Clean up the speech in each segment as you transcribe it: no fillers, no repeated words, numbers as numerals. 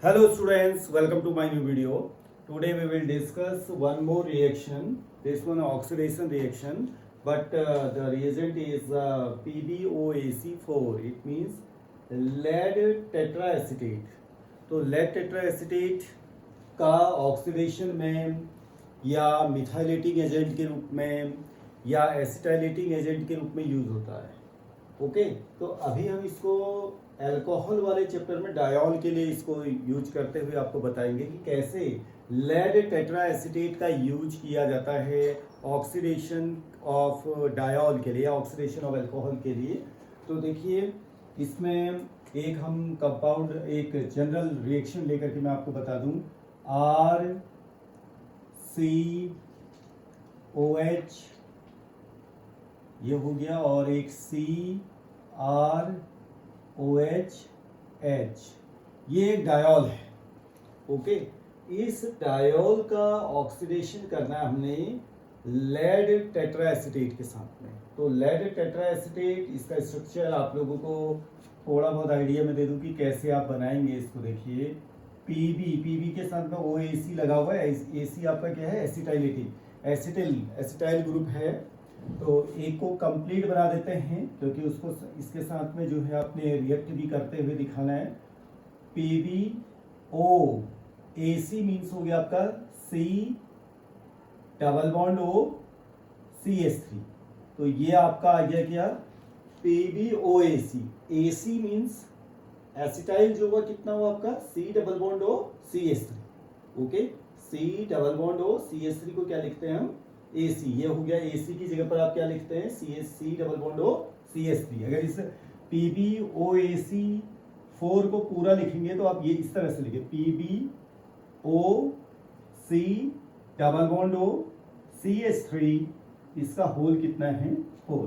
Hello students, welcome to my new video. Today we will discuss one more reaction. This one oxidation reaction, but the reagent is PbOAC4. It means lead tetraacetate. तो lead tetraacetate का oxidation में या मिथाइलेटिंग agent के रूप में या एसिटाइलेटिंग agent के रूप में यूज होता है. ओके तो अभी हम इसको अल्कोहल वाले चैप्टर में डायोल के लिए इसको यूज करते हुए आपको बताएंगे कि कैसे लेड टेट्राएसिटेट का यूज किया जाता है ऑक्सीडेशन ऑफ डायोल के लिए, ऑक्सीडेशन ऑफ अल्कोहल के लिए. तो देखिए इसमें एक हम कंपाउंड एक जनरल रिएक्शन लेकर के मैं आपको बता दूं. RCOH ये हो गया और एक CrOH ये एक डायोल है. ओके इस डायोल का ऑक्सीडेशन करना है हमने लेड टेट्राएसिटेट के साथ में. तो लेड टेट्राएसिटेट इसका स्ट्रक्चर आप लोगों को थोड़ा बहुत आइडिया में दे दूं कि कैसे आप बनाएंगे इसको. देखिए पीबी के साथ में OAC लगा हुआ है. AC आपका क्या है? एसिटाइल ग्रुप है. तो एक को कंप्लीट बना देते हैं क्योंकि उसको इसके साथ में जो है आपने रिएक्ट भी करते हुए दिखाना है. PbOAC मीन्स हो गया आपका C double bond O CH3. तो ये आपका आ गया क्या? PbOAC. AC मीन्स एसिटाइल जो हुआ कितना हुआ आपका? C double bond O CH3. Okay C double bond O CH3 को क्या लिखते हैं हम? AC. ये हो गया AC की जगह पर आप क्या लिखते हैं? C double bond O CH3. अगर इस PbOAC4 को पूरा लिखेंगे तो आप ये इस तरह से लिखें PbOC double bond O CH3. इसका होल कितना है? 4.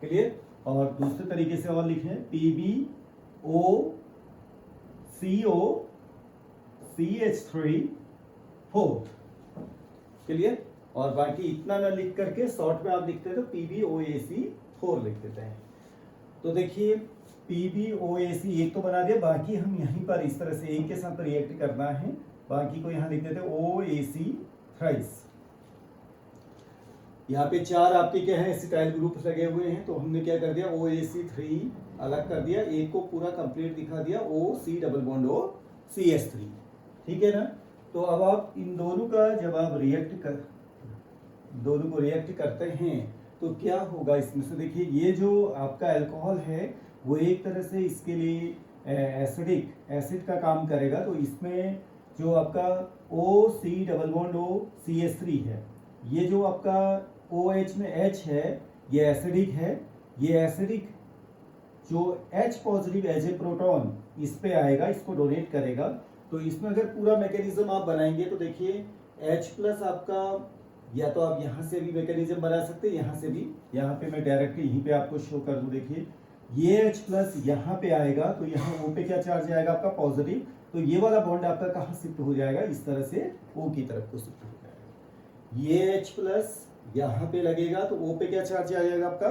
क्लियर? और दूसरे तरीके से और लिखें PbOCO CH3 4. क्लियर? और बाकी इतना ना लिख करके शॉर्ट में आप लिखते हैं तो PbOAC4 लिख देते हैं. तो देखिए PbOAC एक तो बना दिया. बाकी हम यहीं पर इस तरह से एक के साथ रिएक्ट करना है. बाकी को यहां लिख देते हैं OAC थ्राइस. यहाँ पे 4 आपके क्या है? एसिटाइल ग्रुप लगे हुए हैं. तो हमने क्या कर दिया? OAC3 अलग कर दिया. एक को पूरा कंप्लीट दिखा दिया OC double bond O CH3. ठीक है ना? तो अब आप इन दोनों का जब आप दोनों को रिएक्ट करते हैं तो क्या होगा इसमें से? देखिए ये जो आपका अल्कोहल है वो एक तरह से इसके लिए एसिड का काम करेगा. तो इसमें जो आपका OC double bond O CH3 है, ये जो आपका OH में H है ये एसिडिक है. ये एसिडिक जो H positive as a proton इस पे आएगा, इसको डोनेट करेगा. तो इसमें अगर पूरा मैकेनिज्म आप बनाएंगे तो देखिए H प्लस आपका, या तो आप यहाँ से भी मैकेनिज्म बना सकते हैं, यहाँ से भी. यहाँ पे मैं डायरेक्टली यहीं पे आपको शो कर दूं. देखिए ये H प्लस यहाँ पे आएगा तो यहाँ O पे क्या चार्ज आएगा आपका? पॉजिटिव. तो ये वाला बॉन्ड आपका कहाँ शिफ्ट हो जाएगा? इस तरह से O की तरफ को शिफ्ट हो जाएगा. ये H प्लस यहाँ पे लगेगा तो O पे क्या चार्ज आ जाएगा आपका?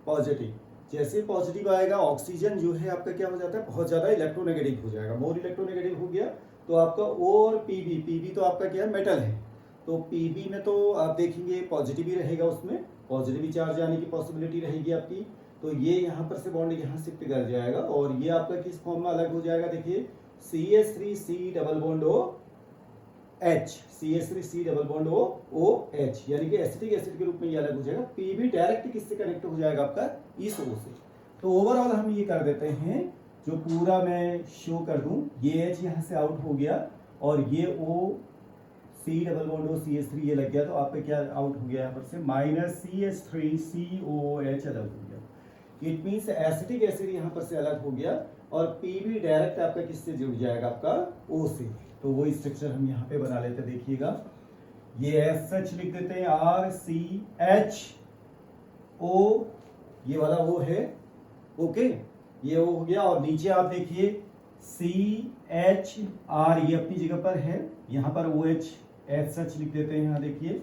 पॉजिटिव. जैसे पॉजिटिव आएगा ऑक्सीजन जो है आपका क्या हो जाता है? बहुत ज्यादा इलेक्ट्रोनेगेटिव हो जाएगा. मोर इलेक्ट्रोनेगेटिव हो गया तो आपका O और PB तो आपका क्या है? मेटल है. तो PB में तो आप देखेंगे पॉजिटिव ही रहेगा, उसमें पॉजिटिव चार्ज आने की पॉसिबिलिटी रहेगी आपकी. तो ये यहाँ पर से बॉन्ड यहाँ शिफ्ट कर जाएगा और ये आपका किस फॉर्म में अलग हो जाएगा? देखिए CH3C double bond OH CH3C double bond OH यानी कि एसिटिक एसिड के रूप में ये अलग हो जाएगा. PB डायरेक्ट किससे कनेक्ट हो जाएगा आपका? इस O से. तो ओवरऑल हम ये कर देते हैं, जो पूरा मैं शो कर दूं. ये H यहाँ से आउट हो गया और ये C double bond O CH3 ये लग गया. तो आपका क्या आउट हो गया यहाँ पर से? -CH3COOH अलग हो गया. इट मीन्स एसिटिक एसिड यहाँ पर से अलग हो गया और PB डायरेक्ट आपका किससे जुड़ जाएगा? आपका O से. तो वो स्ट्रक्चर हम यहाँ पे बना लेते हैं. देखिएगा ये सच लिख देते हैं RCHO, ये वाला वो है. ओके ये वो हो गया. और नीचे आप देखिए CHR ये अपनी जगह पर है. यहाँ पर OH सच लिख देते हैं. यहाँ देखिए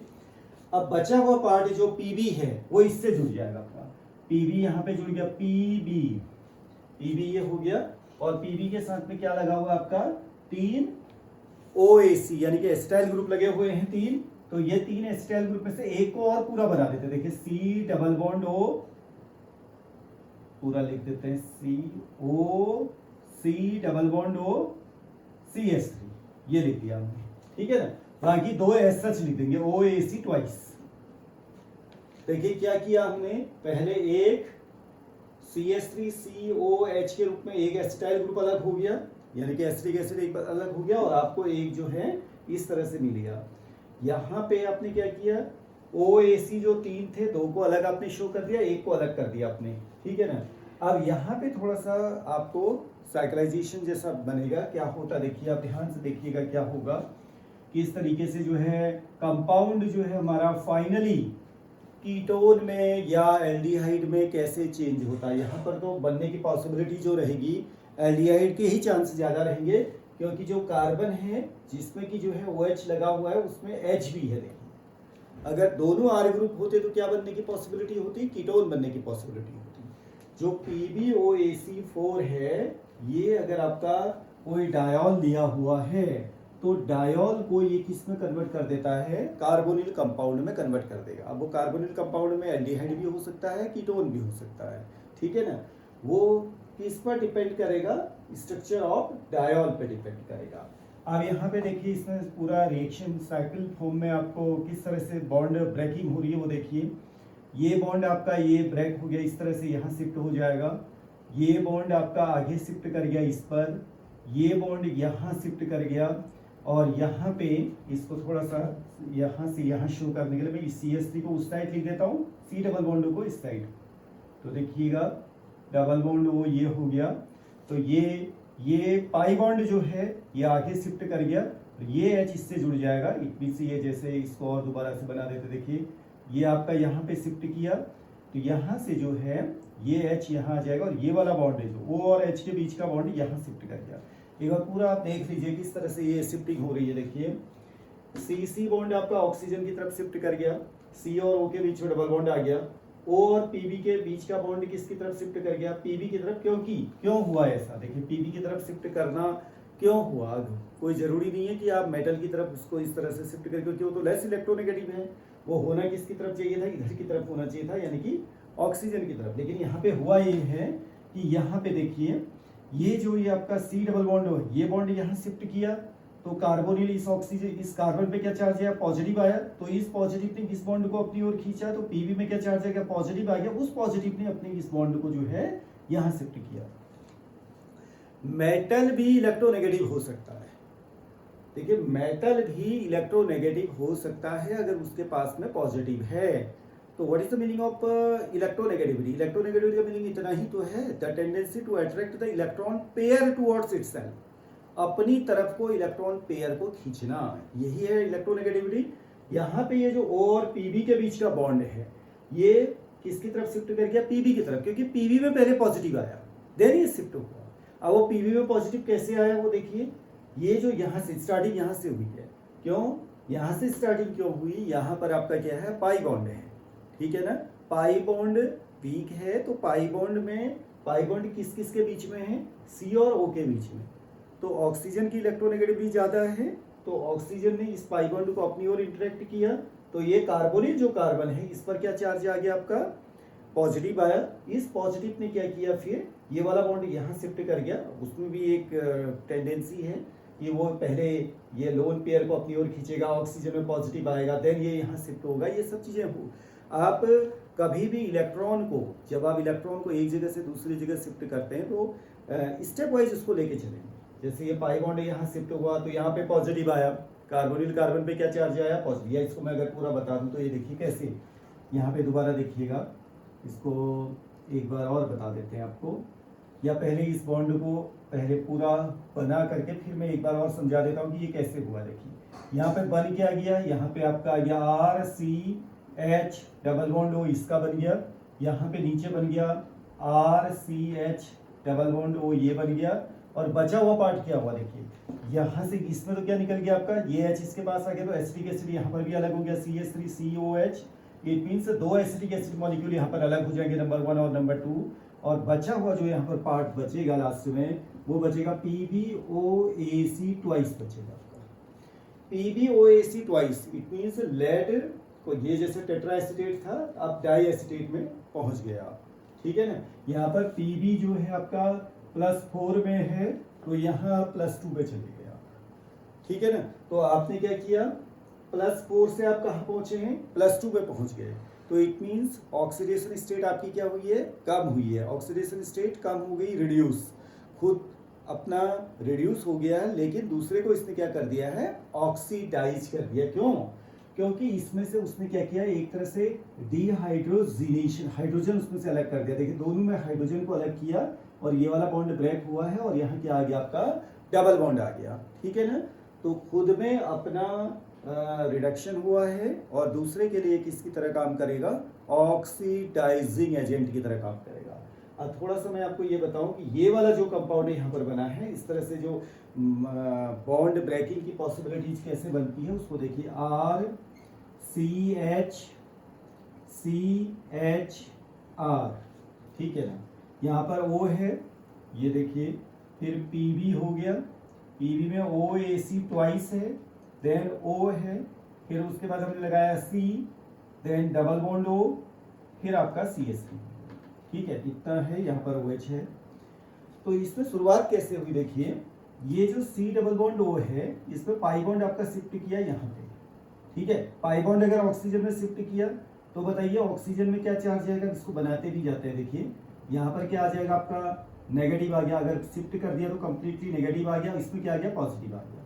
अब बचा हुआ पार्ट जो पीबी है वो इससे जुड़ जाएगा आपका। पीबी यहाँ पे जुड़ गया, पीबी, पीबी ये हो गया, और पीबी के साथ में क्या लगा हुआ आपका 3 OAC यानी कि एसिटाइल ग्रुप लगे हुए हैं 3, तो ये 3 एसिटाइल ग्रुप में से एक को और पूरा बना देते हैं। देखिए C डबल बॉन्ड O पूरा लिख देते हैं, CO C double bond O CH3, ये लिख दिया हमने, ठीक है ना। बाकी 2 एस सच लिख देंगे, OAC ट्वाइस। देखिए क्या किया हमने, पहले एक CH3COH के रूप में एक एसिटाइल ग्रुप अलग हो गया, यानी कि एसिटिक एसिड एक अलग हो गया, और आपको एक जो है इस तरह से मिल गया। यहाँ पे आपने क्या किया, OAC जो 3 थे 2 को अलग आपने शो कर दिया, एक को अलग कर दिया आपने, ठीक है ना। अब यहाँ पे थोड़ा सा आपको साइक्लाइजेशन जैसा बनेगा, क्या होता देखिए, आप ध्यान से देखिएगा क्या होगा, किस तरीके से जो है कंपाउंड जो है हमारा फाइनली कीटोन में या एल्डिहाइड में कैसे चेंज होता है। यहाँ पर तो बनने की पॉसिबिलिटी जो रहेगी एल्डिहाइड के ही चांस ज़्यादा रहेंगे, क्योंकि जो कार्बन है जिसमें कि जो है OH लगा हुआ है उसमें H भी है। देखिए अगर दोनों R ग्रुप होते तो क्या बनने की पॉसिबिलिटी होती, कीटोन बनने की पॉसिबिलिटी होती। जो PbOAC4 है, ये अगर आपका कोई डायोल लिया हुआ है तो डायोल को ये किस में कन्वर्ट कर देता है, कार्बोनिल कंपाउंड में कन्वर्ट कर देगा। अब वो कार्बोनिल कंपाउंड में एल्डिहाइड भी हो सकता है, कीटोन भी हो सकता है, ठीक है ना। वो किस पर डिपेंड करेगा, स्ट्रक्चर ऑफ डायोल पे डिपेंड करेगा। अब यहाँ पे देखिए इसमें पूरा रिएक्शन साइकिल फॉर्म में आपको किस तरह से बॉन्ड ब्रेकिंग हो रही है वो देखिए। ये बॉन्ड आपका ये ब्रेक हो गया, इस तरह से यहाँ शिफ्ट हो जाएगा। ये बॉन्ड आपका आगे शिफ्ट कर गया इस पर, ये बॉन्ड यहाँ शिफ्ट कर गया, और यहाँ पे इसको थोड़ा सा यहाँ से यहाँ शो करने के लिए मैं CH3 को उस साइड लिख देता हूँ, C डबल बॉन्ड को इस साइड। तो देखिएगा डबल बॉन्ड वो ये हो गया, तो ये पाई बॉन्ड जो है ये आगे शिफ्ट कर गया, ये H इससे जुड़ जाएगा, इट मींस ये जैसे इसको और दोबारा से बना देते, देखिए ये आपका यहाँ पे शिफ्ट किया, तो यहाँ से जो है ये H यहाँ आ जाएगा, और ये वाला बॉन्ड है जो O और H के बीच का बॉन्ड यहाँ शिफ्ट कर गया। एक बार पूरा आप देख लीजिए किस तरह से ये शिफ्टिंग हो रही है। देखिए CC बॉन्ड आपका ऑक्सीजन की तरफ शिफ्ट कर गया, C और O के बीच में डबल बॉन्ड आ गया, O और PB के बीच का बॉन्ड किसकी तरफ शिफ्ट कर गया, PB की तरफ। क्यों हुआ ऐसा, देखिए PB की तरफ शिफ्ट करना क्यों हुआ, कोई जरूरी नहीं है कि आप मेटल की तरफ उसको इस तरह से शिफ्ट करें, क्योंकि वो तो लेस इलेक्ट्रोनेगेटिव है, वो होना किसकी तरफ चाहिए था, इधर की तरफ होना चाहिए था, यानी कि ऑक्सीजन की तरफ। लेकिन यहाँ पे हुआ ये है कि यहाँ पे देखिए ये जो ये आपका C डबल बॉन्ड हो, ये बॉन्ड यहाँ शिफ्ट किया, तो कार्बोनिल इस ऑक्सीजन इस कार्बन पे क्या चार्ज है, पॉजिटिव आया, तो इस पॉजिटिव ने इस बॉन्ड को अपनी ओर खींचा, तो PB में क्या चार्ज है, पॉजिटिव आ गया, उस पॉजिटिव ने अपने इस बॉन्ड को जो है यहाँ शिफ्ट किया। मेटल भी इलेक्ट्रोनेगेटिव हो सकता है, देखिए मेटल भी इलेक्ट्रोनेगेटिव हो सकता है अगर उसके पास में पॉजिटिव है। तो what is the meaning of electronegativity, electronegativity का मीनिंग इतना ही तो है, the tendency to attract the electron pair towards itself, अपनी तरफ को इलेक्ट्रॉन पेयर को खींचना, यही है इलेक्ट्रोनेगेटिविटी। यहाँ पे ये जो O और PB के बीच का बॉन्ड है ये किसकी तरफ शिफ्ट कर गया, PB की तरफ, क्योंकि PB में पहले पॉजिटिव आया, देन ये शिफ्ट हुआ। अब वो PB में पॉजिटिव कैसे आया वो देखिए, ये जो यहाँ से स्टार्टिंग यहाँ से हुई है, क्यों यहाँ से स्टार्टिंग क्यों हुई, यहाँ पर आपका क्या है, पाई बॉन्ड है, ठीक है ना। पाई बॉन्ड वीक है, तो पाई बॉन्ड में पाई बॉन्ड किस किस के बीच में है, C और O के बीच में, तो ऑक्सीजन की इलेक्ट्रोनेगेटिविटी ज्यादा है, तो ऑक्सीजन ने इस पाई बॉन्ड को अपनी ओर इंटरेक्ट किया, तो ये कार्बोनिल जो कार्बन है इस पर क्या चार्ज आ गया, आपका पॉजिटिव आया। इस पॉजिटिव ने क्या किया, फिर ये वाला बॉन्ड यहाँ शिफ्ट कर गया, उसमें भी एक टेंडेंसी है कि वो पहले ये लोन पेयर को अपनी ओर खींचेगा, ऑक्सीजन में पॉजिटिव आएगा, देन ये यहाँ शिफ्ट होगा, ये सब चीजें हो। आप कभी भी इलेक्ट्रॉन को, जब आप इलेक्ट्रॉन को एक जगह से दूसरी जगह शिफ्ट करते हैं तो स्टेप वाइज उसको लेके चलेंगे। जैसे ये पाई बॉन्ड यहाँ शिफ्ट हुआ तो यहाँ पे पॉजिटिव आया, कार्बोनिल कार्बन पे क्या चार्ज आया, पॉजिटिव। या इसको मैं अगर पूरा बता दूं तो ये देखिए कैसे, यहाँ पे दोबारा देखिएगा, इसको एक बार और बता देते हैं आपको, या पहले इस बॉन्ड को पहले पूरा बना करके फिर मैं एक बार और समझा देता हूँ कि ये कैसे हुआ। देखिए यहाँ पे बन क्या गया, यहाँ पे आपका आ गया RCH डबल बॉन्ड O, इसका बन गया, यहाँ पे नीचे बन गया RCH डबल बॉन्ड O, ये बन गया, और बचा हुआ पार्ट क्या हुआ देखिए, यहाँ से इसमें तो क्या निकल गया आपका, ये H इसके पास आ गया, तो एसिटिक एसिड यहाँ पर भी अलग हो गया, CH3COH, it means 2 acetic acid molecule यहाँ पर अलग हो जाएंगे, नंबर 1 और नंबर 2, और बचा हुआ जो यहाँ पर पार्ट बचेगा लास्ट में वो बचेगा PbOAc ट्वाइस बचेगा आपका। PbOAc twice it means lead को, ये जैसे टेट्रा एसीटेट था अब डाई एसीटेट में पहुंच गया आप, ठीक है ना। यहाँ पर Pb जो है आपका +4 में है तो यहाँ +2 पे चले गए आप, ठीक है ना। तो आपने क्या किया, +4 से आप कहाँ पहुंचे हैं, +2 पे पहुंच गए। तो इट मीन्स ऑक्सीडेशन स्टेट आपकी क्या हुई है, कम हुई है। ऑक्सीडेशन स्टेट कम हो गई, रिड्यूस, खुद अपना रिड्यूस हो गया है, लेकिन दूसरे को इसने क्या कर दिया है, ऑक्सीडाइज कर दिया। क्यों, क्योंकि इसमें से उसने क्या किया, एक तरह से डिहाइड्रोजिनेशन, हाइड्रोजन उसमें से अलग कर दिया। देखिए दोनों में हाइड्रोजन को अलग किया और ये वाला बॉन्ड ब्रेक हुआ है और यहाँ क्या आ गया आपका, डबल बॉन्ड आ गया, ठीक है ना। तो खुद में अपना रिडक्शन हुआ है और दूसरे के लिए किसकी तरह काम करेगा, ऑक्सीडाइजिंग एजेंट की तरह काम करेगा। अब थोड़ा सा मैं आपको ये बताऊं कि ये वाला जो कंपाउंड यहाँ पर बना है, इस तरह से जो बॉन्ड ब्रेकिंग की पॉसिबिलिटीज कैसे बनती है उसको देखिए। RCHCHR, ठीक है ना। यहाँ पर O है, ये देखिए, फिर Pb हो गया, Pb में OAc ट्वाइस है, देन O है, फिर उसके बाद हमने लगाया C, then double bond O, फिर आपका CH3, ठीक है, इतना है। यहाँ पर OH है। तो इसमें शुरुआत कैसे हुई, देखिए ये जो C डबल बॉन्ड O है, इसमें पाई बॉन्ड आपका शिफ्ट किया यहाँ पे, ठीक है। पाई बॉन्ड अगर ऑक्सीजन में शिफ्ट किया तो बताइए ऑक्सीजन में क्या चार्ज आएगा, इसको बनाते भी जाते हैं। देखिए यहाँ पर क्या आ जाएगा आपका, नेगेटिव आ गया। अगर शिफ्ट कर दिया तो कंप्लीटली नेगेटिव आ गया, इसमें क्या आ गया, पॉजिटिव आ गया।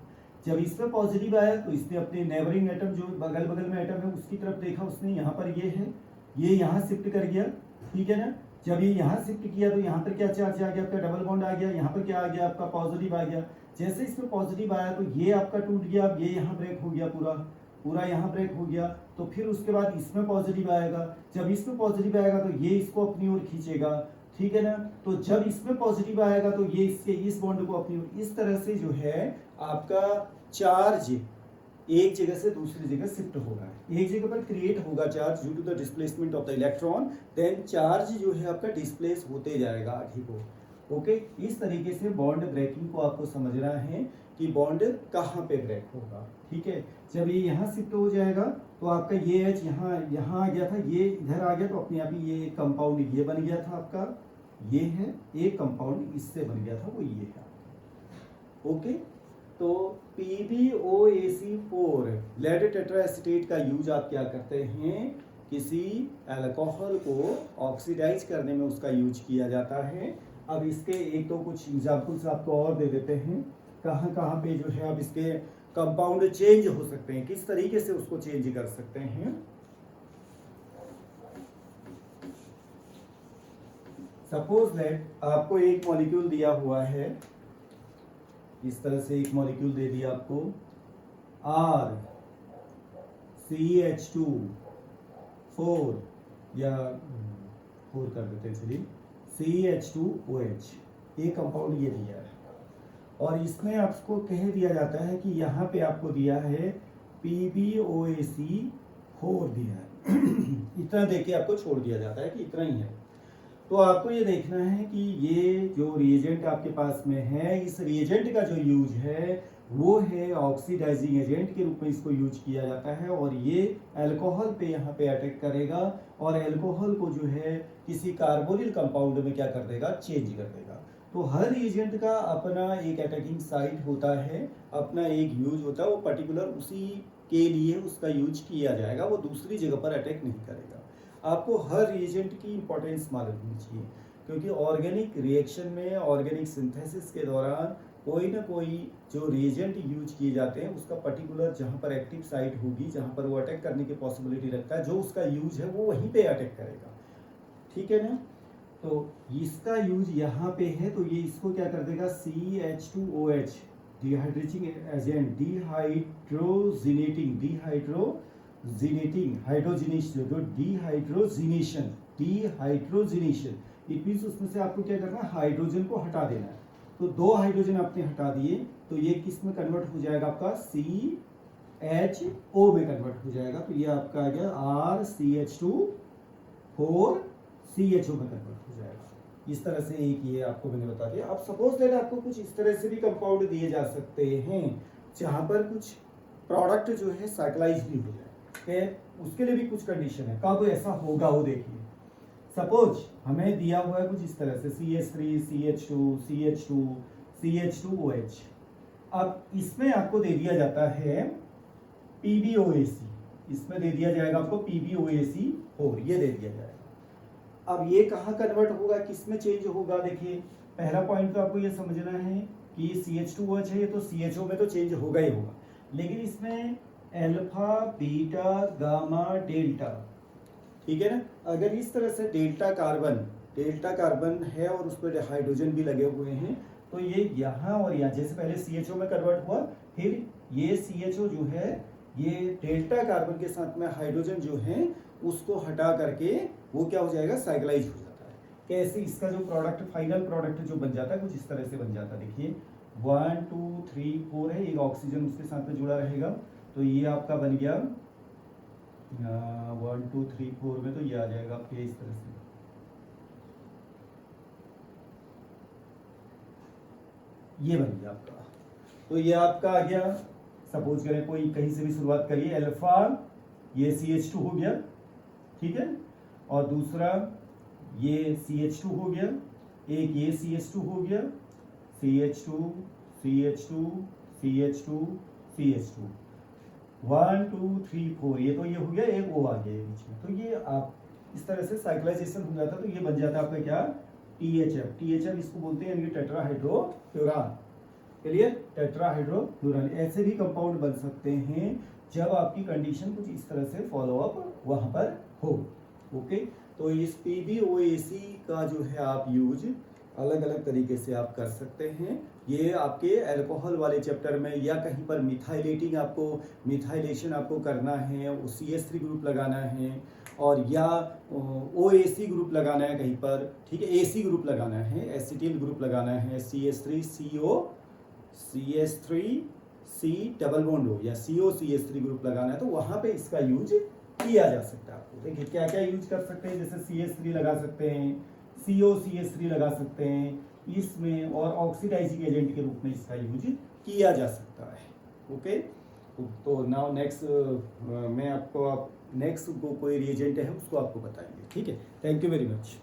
जब इसमें पॉजिटिव आया तो इसने अपने नेबरिंग एटम, जो बगल बगल में एटम है, उसकी तरफ देखा उसने, यहाँ पर ये है, ये यहाँ शिफ्ट कर गया, ठीक है ना। जब ये यहाँ शिफ्ट किया तो यहाँ पर क्या चार्ज आ गया आपका, डबल बॉन्ड आ गया। यहाँ पर क्या आ गया आपका, पॉजिटिव आ गया। जैसे इसमें पॉजिटिव आया तो ये आपका टूट गया, अब ये यहाँ ब्रेक हो गया, पूरा पूरा यहाँ ब्रेक हो गया। तो फिर उसके बाद इसमें पॉजिटिव आएगा, जब इसमें पॉजिटिव आएगा तो ये इसको अपनी ओर खींचेगा, ठीक है ना। तो जब इसमें पॉजिटिव आएगा तो ये इसके इस बॉन्ड को अपनी ओर, इस तरह से जो है आपका चार्ज एक जगह से दूसरी जगह शिफ्ट होगा। एक जगह पर क्रिएट होगा charge due to the displacement of the electron, then charge जो है आपका डिस्प्लेस होते जाएगा आगे को। ओके, इस तरीके से बॉन्ड ब्रेकिंग को आपको समझना है कि बॉन्ड कहाँ पे ब्रेक होगा, ठीक है। जब ये यहाँ शिफ्ट हो जाएगा तो आपका ये एच यहाँ आ गया था, ये इधर आ गया, तो अपने आप ही ये कंपाउंड ये बन गया था आपका, ये है एक कंपाउंड इससे बन गया था, वो ये है। ओके, तो PbOAc4 लेड टेट्राएसीटेट का यूज आप क्या करते हैं, किसी अल्कोहल को ऑक्सीडाइज करने में उसका यूज किया जाता है। अब इसके एक तो कुछ एग्जाम्पल्स आपको और दे देते हैं, कहाँ कहाँ पे जो है अब इसके कंपाउंड चेंज हो सकते हैं, किस तरीके से उसको चेंज कर सकते हैं। सपोज दैट आपको एक मॉलिक्यूल दिया हुआ है, इस तरह से एक मॉलिक्यूल दे दिया आपको, RCH2 4 या 4 कर देते हैं, चलिए CH2OH, एक कंपाउंड ये दिया है और इसमें आपको कह दिया जाता है कि यहाँ पे आपको दिया है PbOAc4 दिया है इतना देके आपको छोड़ दिया जाता है कि इतना ही है। तो आपको ये देखना है कि ये जो रिएजेंट आपके पास में है, इस रिएजेंट का जो यूज है वो है ऑक्सीडाइजिंग एजेंट के रूप में इसको यूज किया जाता है और ये अल्कोहल पे यहाँ पे अटैक करेगा और अल्कोहल को जो है किसी कार्बोनिल कंपाउंड में क्या कर देगा, चेंज कर देगा। तो हर रिएजेंट का अपना एक अटैकिंग साइट होता है, अपना एक यूज होता है, वो पर्टिकुलर उसी के लिए उसका यूज किया जाएगा, वो दूसरी जगह पर अटैक नहीं करेगा। आपको हर रिएजेंट की इंपॉर्टेंस मालूम होनी चाहिए, क्योंकि ऑर्गेनिक रिएक्शन में, ऑर्गेनिक सिंथेसिस के दौरान कोई ना कोई जो रिएजेंट यूज किए जाते हैं उसका पर्टिकुलर जहाँ पर एक्टिव साइट होगी, जहाँ पर वो अटैक करने की पॉसिबिलिटी रखता है, जो उसका यूज है वो वहीं पे अटैक करेगा, ठीक है ना। तो इसका यूज यहाँ पे है, तो ये इसको क्या कर देगा, CH2OH dehydrating agent, dehydrogenation, it means उसमें से आपको क्या करना है, हाइड्रोजन को हटा देना है। तो 2 हाइड्रोजन आपने हटा दिए तो ये किस में कन्वर्ट हो जाएगा, आपका CHO में कन्वर्ट हो जाएगा। तो ये आपका आ गया RCH2 4 CHO में कन्वर्ट हो जाएगा। इस तरह से एक ये आपको मैंने बता दिया। अब सपोज दैट आपको कुछ इस तरह से भी कंपाउंड दिए जा सकते हैं जहाँ पर कुछ प्रोडक्ट जो है साइक्लाइज भी हो जाए, उसके लिए भी कुछ कंडीशन है। कब ऐसा होगा वो देखिए। सपोज हमें दिया हुआ है कुछ इस तरह से CH3 CH2 CH2 CH2OH। अब इसमें आपको दे दिया जाता है PbOAC, इसमें दे दिया जाएगा आपको PbOAC4, ये दे दिया जाएगा। अब ये कहाँ कन्वर्ट होगा, किस में चेंज होगा? देखिए पहला पॉइंट तो आपको ये समझना है कि CH2OH है, ये तो CHO में तो चेंज होगा ही होगा, लेकिन इसमें अल्फा बीटा गामा डेल्टा, ठीक है ना। अगर इस तरह से डेल्टा कार्बन है और उस पर हाइड्रोजन भी लगे हुए हैं, तो ये यहाँ और यहाँ जैसे पहले CHO में कन्वर्ट हुआ, फिर ये CHO जो है ये डेल्टा कार्बन के साथ में हाइड्रोजन जो है उसको हटा करके वो क्या हो जाएगा, साइक्लाइज हो जाता है। कैसे? इसका जो प्रोडक्ट, फाइनल प्रोडक्ट जो बन जाता है कुछ इस तरह से बन जाता है। देखिए 1 2 3 4 है, एक ऑक्सीजन उसके साथ में जुड़ा रहेगा, तो ये आपका बन गया 1 2 3 4 में, तो ये आ जाएगा आपके इस तरह से, ये बन गया आपका। तो ये आपका आ गया। सपोज करें कोई कहीं से भी शुरुआत करिए, अल्फा ये CH2 हो गया, ठीक है, और दूसरा ये CH2 हो गया, एक ये CH2 हो गया, CH2 CH2 CH2 CH2 1 2 3 4, ये तो ये हो गया, एक O आ गया बीच में। तो ये आप इस तरह से साइक्लाइजेशन हो जाता है, तो ये बन जाता है आपका क्या, THF इसको बोलते हैं, यानी टेट्राहाइड्रोफ्यूरान। क्लियर? टेट्राहाइड्रोफ्यूरान। ऐसे भी कंपाउंड बन सकते हैं जब आपकी कंडीशन कुछ इस तरह से फॉलो अप वहां पर हो। ओके, तो इस PbOAC का जो है आप यूज अलग अलग तरीके से आप कर सकते हैं। ये आपके अल्कोहल वाले चैप्टर में या कहीं पर मिथाइलेशन आपको करना है, CH3 ग्रुप लगाना है, और या OAC ग्रुप लगाना है कहीं पर, ठीक है, AC ग्रुप लगाना है, एसिटिल ग्रुप लगाना है, CH3C डबल बॉन्ड हो, या COCH3 ग्रुप लगाना है, तो वहां पे इसका यूज किया जा सकता है। आपको देखिए क्या क्या यूज कर सकते हैं, जैसे CH3 लगा सकते हैं, COCH3 लगा सकते हैं इसमें, और ऑक्सीडाइजिंग एजेंट के रूप में इसका यूज किया जा सकता है। ओके, तो नाउ नेक्स्ट मैं आपको नेक्स्ट कोई रिएजेंट है उसको आपको बताएंगे, ठीक है। Thank you very much.